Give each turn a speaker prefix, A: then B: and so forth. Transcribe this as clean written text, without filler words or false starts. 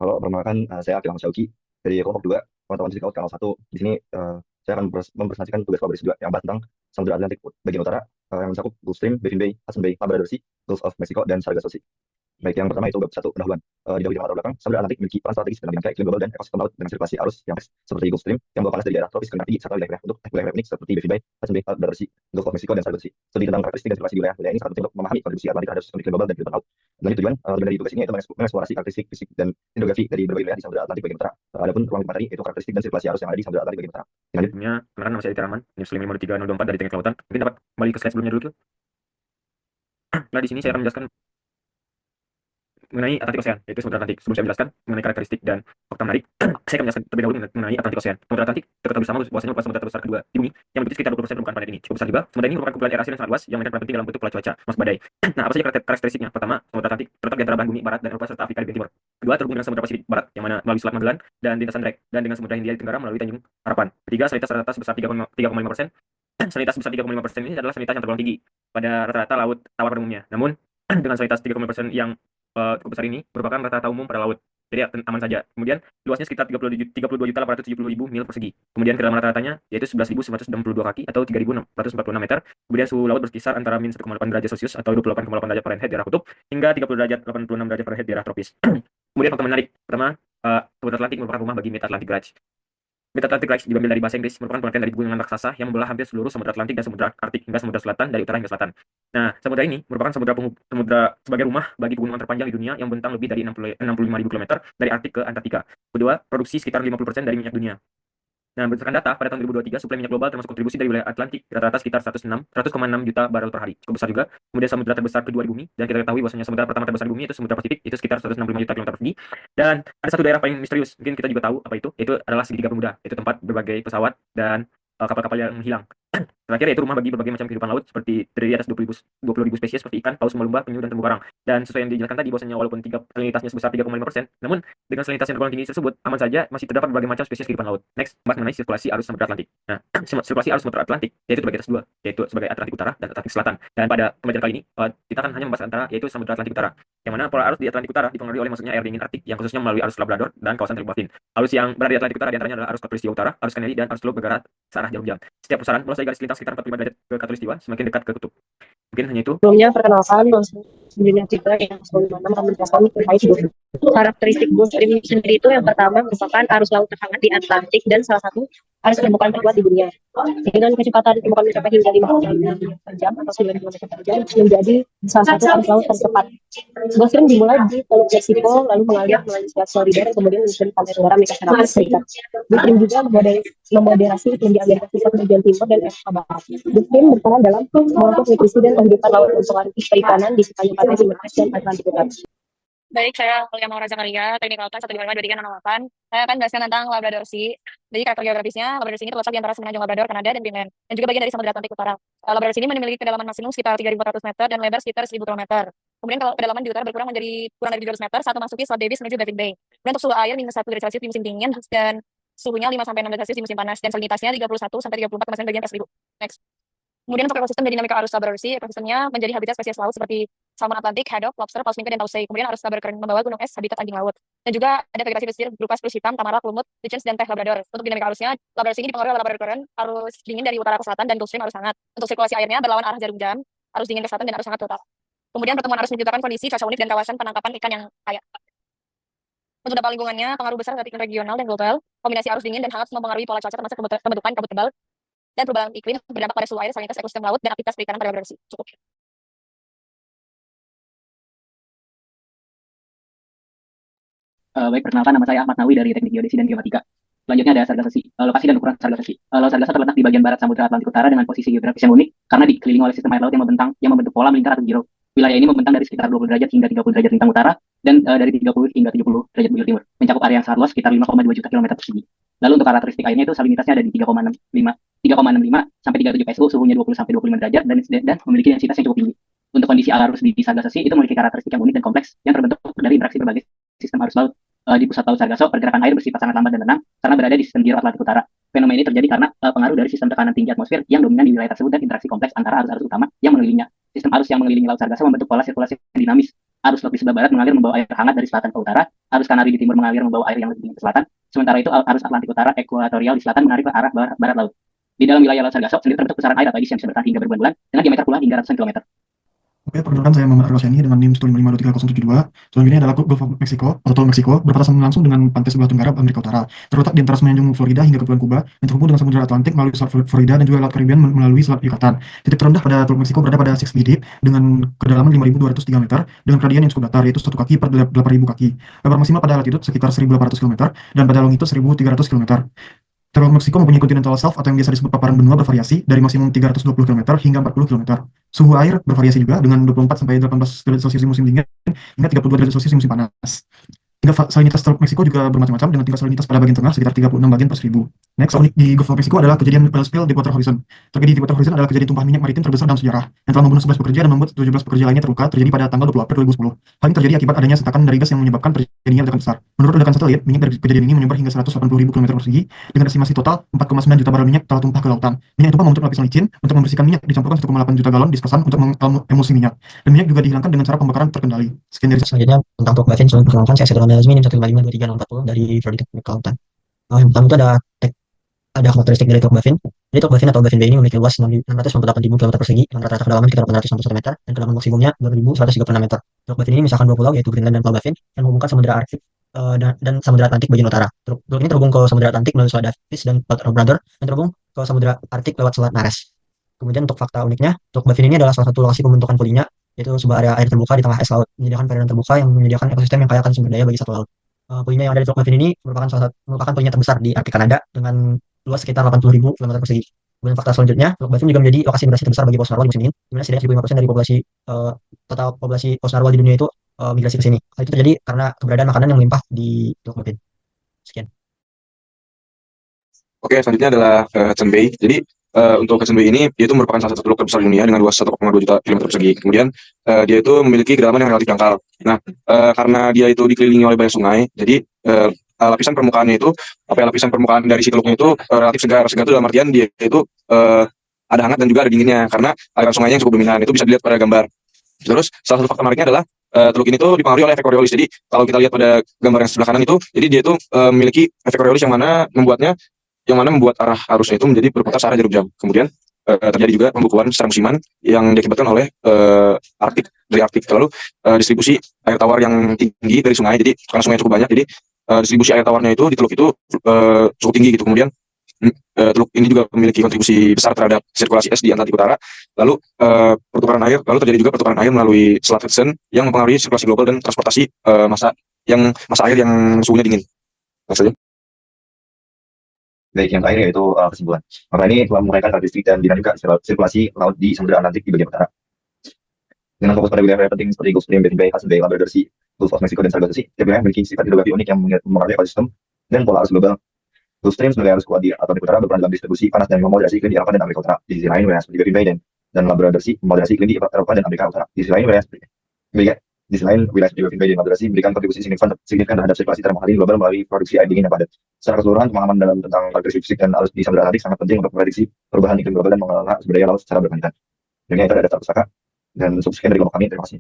A: Halo, perkenalkan saya Akil Syauki dari kelompok 2, pemantauan fisika laut kanal 1. Di sini saya akan mempresentasikan tugas kolaborasi 2 yang bahas tentang Samudra Atlantik bagian utara yang mencakup Gulf Stream, Baffin Bay, Hudson Bay, Labrador Sea, Gulf of Mexico, dan Sargasso Sea. Baik, yang pertama itu bab satu pendahuluan. Didahului dengan latar belakang, Samudra Atlantik memiliki peran strategis dalam bidang iklim global dan ekosistem laut dengan sirkulasi arus yang kompleks seperti Gulf Stream yang membawa panas dari daerah tropis ke lintang tinggi serta wilayah unik seperti Baffin Bay, Hudson Bay, Labrador Sea, Gulf of Mexico, dan Sargasso Sea. Studi tentang karakteristik dan sirkulasi wilayah ini sangat penting untuk memahami kontribusi Atlantik terhadap sistem iklim global dan kehidupan laut. Lanjut tujuan dari tugas ini yaitu mengeksplorasi karakteristik fisik dan hidrografi dari berbagai wilayah di Samudra Atlantik bagian utara. Adapun ruang lingkup materi itu karakteristik dan sirkulasi arus yang ada di Samudra Atlantik bagian utara. Lanjut. Kenalkan, nama saya Aditya Rahman, NIM 53024 dari Teknik Kelautan. Mungkin dapat kembali ke slide sebelumnya dulu. Nah, di sini saya akan menjelaskan mengenai Atlantik Ocean, yaitu Samudra Atlantik. Sebelum saya menjelaskan mengenai karakteristik dan fakta menarik, saya akan menjelaskan terlebih dahulu mengenai Atlantik Ocean. Samudra Atlantik terketahui bersama bahwasanya merupakan samudra terbesar kedua di bumi yang meliputi sekitar 20% permukaan planet ini. Cukup besar juga. Samudra ini merupakan kumpulan air asin yang sangat luas yang memainkan peran penting dalam bentuk pola cuaca, termasuk badai. Nah, apa saja karakteristiknya? Pertama, Samudra Atlantik terletak di antara belahan bumi barat dan Eropa serta Afrika di bagian timur. Kedua, terhubung dengan Samudra Pasifik Barat yang mana melalui Selat Magellan dan lintasan Drake, dan dengan Samudra Hindia di Tenggara melalui Tanjung Harapan. Ketiga, salinitas rata-rata sebesar 3,5%. Salinitas sebesar 3,5% ini adalah salinitas yang tergolong tinggi pada rata-rata laut tawar pada umumnya. Namun, dengan salinitas 3,5% yang cukup besar ini merupakan rata-rata umum pada laut, jadi aman saja. Kemudian luasnya sekitar 32.870.000 mil persegi. Kemudian kedalaman rata-ratanya yaitu 11.962 kaki atau 3.646 meter. Kemudian suhu laut berkisar antara min 1,8 derajat Celcius atau 28,8 derajat Fahrenheit di arah kutub hingga 30 derajat 86 derajat Fahrenheit di arah tropis. Kemudian fakta menarik pertama, Samudra Atlantik merupakan rumah bagi Mid-Atlantic Ridge. Mid-Atlantic Ridge diambil dari bahasa Inggris, merupakan pengertian dari gunungan raksasa yang membelah hampir seluruh Samudra Atlantik dan Samudra Arktik hingga Samudra Selatan dari utara hingga selatan. Nah, samudra ini merupakan samudra sebagai rumah bagi pegunungan terpanjang di dunia yang membentang lebih dari 65.000 km dari Arktik ke Antartika. Kedua, produksi sekitar 50% dari minyak dunia. Nah, berdasarkan data, pada tahun 2023, suplai minyak global termasuk kontribusi dari wilayah Atlantik rata-rata sekitar 100,6 juta barel per hari. Cukup besar juga. Kemudian samudra terbesar kedua di bumi, dan kita ketahui bahwasanya samudra pertama terbesar di bumi itu Samudra Pasifik, itu sekitar 165 juta kilometer persegi. Dan ada satu daerah paling misterius, mungkin kita juga tahu apa itu adalah segitiga Bermuda. Itu tempat berbagai pesawat dan kapal-kapal yang hilang. Terakhir yaitu rumah bagi berbagai macam kehidupan laut seperti terdiri atas 20.000 spesies seperti ikan, paus, lumba, penyu, dan terumbu karang. Dan sesuai yang dijelaskan tadi bahwasanya walaupun salinitasnya sebesar 3,5%, namun dengan salinitas yang tergolong tinggi tersebut aman saja masih terdapat berbagai macam spesies kehidupan laut. Next, bahas mengenai sirkulasi arus Samudra Atlantik. Nah, sirkulasi arus Samudra Atlantik yaitu terbagi atas dua, yaitu sebagai Atlantik Utara dan Atlantik Selatan. Dan pada pembelajaran kali ini kita akan hanya membahas antara yaitu Samudra Atlantik Utara, yang mana pola arus di Atlantik Utara dipengaruhi oleh masuknya air dingin Arktik yang khususnya melalui arus Labrador dan kawasan Teluk Baffin. Arus yang berada di Atlantik Utara diantaranya adalah arus Khatulistiwa Utara, arus Kennedy, dan arus Teluk Bergerak searah jarum jam. Setiap pusaran mulai dari garis lintang sekitar 45 derajat ke Khatulistiwa, semakin dekat ke kutub. Mungkin hanya itu.
B: Sebelumnya, perkenalkan, sebelumnya kita yang sebelumnya akan menjelaskan terkait karakteristik Gulf Stream sendiri. Itu yang pertama merupakan arus laut terhangat di Atlantik dan salah satu arus permukaan terkuat di dunia. Dengan kecepatan permukaan mencapai hingga 5 km per jam atau 9 km per jam, menjadi salah satu arus laut tercepat. Gulf Stream dimulai di Teluk Meksiko, lalu mengalir melalui Selat Florida, dan kemudian menyusun pantai tenggara Amerika Serikat. Gulf Stream juga memoderasi iklim di Amerika Serikat bagian timur dan Eropa Barat. Gulf Stream berperan dalam membentuk nutrisi dan kehidupan laut untuk perikanan di sepanjang pantai Timur Tengah dan Atlantik Utara.
C: Baik, saya Kuliah Maura Zakaria, Teknik Kelautan 1552368. Saya akan menjelaskan tentang Labrador Sea. Jadi karakter geografisnya, Labrador Sea ini terletak di antara semenanjung Labrador, Kanada, dan Greenland, dan juga bagian dari Samudra Atlantik Utara. Labrador Sea ini memiliki kedalaman maksimum sekitar 3.400 meter dan lebar sekitar 1.000 km. Kemudian kalau kedalaman di utara berkurang menjadi kurang dari 700 meter saat memasuki Selat Davis menuju Baffin Bay. Kemudian untuk suhu air minus 1 derajat Celcius di musim dingin dan suhunya 5-6 derajat Celcius di musim panas, dan salinitasnya 31-34,9 bagian per seribu. Next. Kemudian untuk ekosistem dan dinamika arus Labrador Sea, ekosistemnya menjadi habitat spesies laut seperti salmon Atlantik, haddock, lobster, paus mingke, dan tausey. Kemudian arus Labrador kering membawa gunung es, habitat anjing laut. Dan juga ada vegetasi pesisir berupa spruce hitam, tamarak, lumut, lichens, dan teh Labrador. Untuk dinamika arusnya, Labrador Sea ini dipengaruhi oleh Labrador Current, arus dingin dari utara ke selatan, dan Gulf Stream arus hangat. Untuk sirkulasi airnya berlawan arah jarum jam, arus dingin ke selatan dan arus hangat ke utara. Kemudian pertemuan arus menciptakan kondisi cuaca unik dan kawasan penangkapan ikan yang kaya. Untuk dampak lingkungannya, pengaruh besar dari iklim regional dan global, kombinasi arus dingin dan hangat mempengaruhi pola cuaca termasuk pembentukan kabut tebal, dan perubahan iklim berdampak pada suhu air, salinitas ekosistem laut, dan aktivitas perikanan pada Labrador Sea. Cukup.
D: Baik, perkenalkan, nama saya Ahmad Nawi dari Teknik Geodesi dan Geomatika. Selanjutnya ada Sargasso Sea. Lokasi dan ukuran Sargasso Sea. Laut Sargasso terletak di bagian barat Samudra Atlantik Utara dengan posisi geografis yang unik karena dikelilingi oleh sistem air laut yang membentuk pola melingkar atau giro. Wilayah ini membentang dari sekitar 20 derajat hingga 30 derajat lintang utara dan dari 30 hingga 70 derajat bujur timur, mencakup area yang sangat luas sekitar 5,2 juta kilometer persegi. Lalu untuk karakteristik airnya itu salinitasnya ada di 3,65 sampai 37 PSU, suhunya 20 sampai 25 derajat dan memiliki densitas yang cukup tinggi. Untuk kondisi arus di Sargasso Sea itu memiliki karakteristik yang unik dan kompleks yang terbentuk dari interaksi berbagai sistem arus laut. Di pusat laut Sargasso, pergerakan air bersifat sangat lambat dan tenang karena berada di sistem giro Atlantik Utara. Fenomena ini terjadi karena pengaruh dari sistem tekanan tinggi atmosfer yang dominan di wilayah tersebut dan interaksi kompleks antara arus-arus utama yang mengelilinginya. Sistem arus yang mengelilingi laut Sargasso membentuk pola sirkulasi yang dinamis. Arus laut di sebelah barat mengalir membawa air hangat dari selatan ke utara, arus Kanari di timur mengalir membawa air yang lebih dingin ke selatan, sementara itu arus Atlantik Utara ekuatorial di selatan menarik ke arah barat laut. Di dalam wilayah Laut Sargasso sendiri terbentuk pusaran air atau eddies yang bisa bertahan hingga berbulan-bulan dengan diameter pula hingga ratusan kilometer.
E: Oke, perkenalkan saya Muhammad Arwasyani dengan NIM 155230072. Selanjutnya adalah Gulf of Mexico atau Tol Meksiko, berbatasan langsung dengan pantai sebelah tenggara Amerika Utara. Terletak di antara semenanjung Florida hingga Kepulauan Kuba, dan terhubung dengan Samudra Atlantik melalui Selat Florida dan juga Laut Caribbean melalui Selat Yucatan. Titik terendah pada Teluk Meksiko berada pada 6 feet deep dengan kedalaman 5.203 meter dengan gradien yang cukup datar, yaitu 1 kaki per 8.000 kaki. Lebar maksimal pada latitude sekitar 1.800 km dan pada longitud 1.300 km. Teluk Meksiko mempunyai continental shelf atau yang biasa disebut paparan benua bervariasi dari maksimum 320 km hingga 40 km. Suhu air bervariasi juga dengan 24 sampai 18 derajat Celcius di musim dingin hingga 32 derajat Celcius di musim panas. Tingkat salinitas Teluk Meksiko juga bermacam-macam dengan tingkat salinitas pada bagian tengah sekitar 36 bagian per 1000. Next, unik di Gulf of Mexico adalah kejadian oil spill di Deepwater Horizon. Tragedi di Deepwater Horizon adalah kejadian tumpahan minyak maritim terbesar dalam sejarah yang telah membunuh 11 pekerja dan membuat 17 pekerja lainnya terluka, terjadi pada tanggal 20 April 2010. Hal ini terjadi akibat adanya setakan dari gas yang menyebabkan terjadinya ledakan besar. Menurut ledakan satelit, minyak dari kejadian ini menyebar hingga 180.000 km persegi dengan estimasi total 4,9 juta barel minyak telah tumpah ke lautan. Minyak tumpah membentuk lapisan licin. Untuk membersihkan minyak dicampurkan 1,8 juta galon dispesan untuk mengemulsi minyak. Dan minyak juga dihilangkan dengan cara pembakaran terkendali. Sekian dari saya.
F: Selanjutnya tentang Teluk Baffin, sebelum perkenalkan saya Sedono Melazmi, NIM 1552340 dari Florida Kelautan. Yang pertama itu ada karakteristik dari Teluk Baffin. Jadi Teluk Baffin atau Baffin Bay ini memiliki luas 698.000 km persegi dengan rata-rata kedalaman sekitar 861 meter dan kedalaman maksimumnya 2.136 meter. Teluk Baffin ini misalkan dua pulau yaitu Greenland dan Pulau Baffin yang menghubungkan Samudra Arktik dan Samudra Atlantik bagian utara. Teluk ini terhubung ke Samudra Atlantik melalui Selat Davis dan Laut Labrador dan terhubung ke Samudra Arktik lewat Selat Nares. Kemudian untuk fakta uniknya, Teluk Baffin ini adalah salah satu lokasi pembentukan pulinya, yaitu sebuah area air terbuka di tengah es laut, menyediakan perairan terbuka yang menyediakan ekosistem yang kaya akan sumber daya bagi satu laut. Pulinya yang ada di Teluk Baffin ini merupakan pulinya terbesar di Arktik Kanada dengan luas sekitar 80.000 km persegi. Kemudian fakta selanjutnya, Teluk Baffin juga menjadi lokasi migrasi terbesar bagi paus narwal di musim dingin, di mana setidaknya 1,5% dari total populasi paus narwal di dunia itu migrasi ke sini. Hal itu terjadi karena keberadaan makanan yang melimpah di Teluk Baffin. Sekian.
G: Oke, selanjutnya adalah Hudson Bay. Jadi untuk Hudson Bay ini dia itu merupakan salah satu teluk terbesar di dunia dengan luas 1,2 juta kilometer persegi. Kemudian dia itu memiliki kedalaman yang relatif dangkal. Nah, karena dia itu dikelilingi oleh banyak sungai, jadi lapisan permukaannya itu lapisan permukaan dari si teluknya itu relatif segar. Segar itu dalam artian dia itu ada hangat dan juga ada dinginnya karena aliran sungainya yang cukup dominan. Itu bisa dilihat pada gambar. Terus salah satu fakta menariknya adalah teluk ini tuh dipengaruhi oleh efek Coriolis. Jadi kalau kita lihat pada gambar yang sebelah kanan itu, jadi dia itu memiliki efek Coriolis yang mana membuat arah arusnya itu menjadi berputar searah jarum jam. Kemudian terjadi juga pembukuan secara musiman yang diakibatkan oleh dari Arktik. Lalu distribusi air tawar yang tinggi dari sungai. Jadi karena sungai cukup banyak, jadi distribusi air tawarnya itu di teluk itu cukup tinggi gitu. Kemudian teluk ini juga memiliki kontribusi besar terhadap sirkulasi es di Atlantik Utara. Lalu terjadi juga pertukaran air melalui Selat Hudson yang mempengaruhi sirkulasi global dan transportasi massa air yang suhunya dingin. Maksudnya.
H: Baik, yang terakhir yaitu kesimpulan. Maka ini telah menguraikan karakteristik dan dinamika sirkulasi laut di Samudra Atlantik di bagian utara. Dengan fokus pada wilayah penting seperti Gulf Stream, Baffin Bay, Hudson Bay, Labrador Sea, Gulf of Mexico, dan Sargasso Sea, setiap wilayah memiliki sifat hidrografi unik yang mempengaruhi ekosistem dan pola arus global. Gulf Stream sebagai arus kuat di Atlantik Utara berperan dalam distribusi panas dan memoderasi iklim di Eropa dan Amerika Utara. Di sisi lain, wilayah seperti Baffin Bay dan Labrador Sea memoderasi iklim di Eropa dan Amerika Utara. Di sisi lain, wilayah seperti Baffin Bay dan Labrador Sea memberikan kontribusi signifikan terhadap sirkulasi termahali global melalui produksi air dingin yang padat. Secara keseluruhan, pemahaman tentang karakteristik fisik dan arus di Samudra Atlantik sangat penting untuk memprediksi perubahan iklim global dan mengelola sumber daya laut secara berkelanjutan. Demikian itu ada daftar pustaka dan sekian dari kelompok kami. Terima kasih.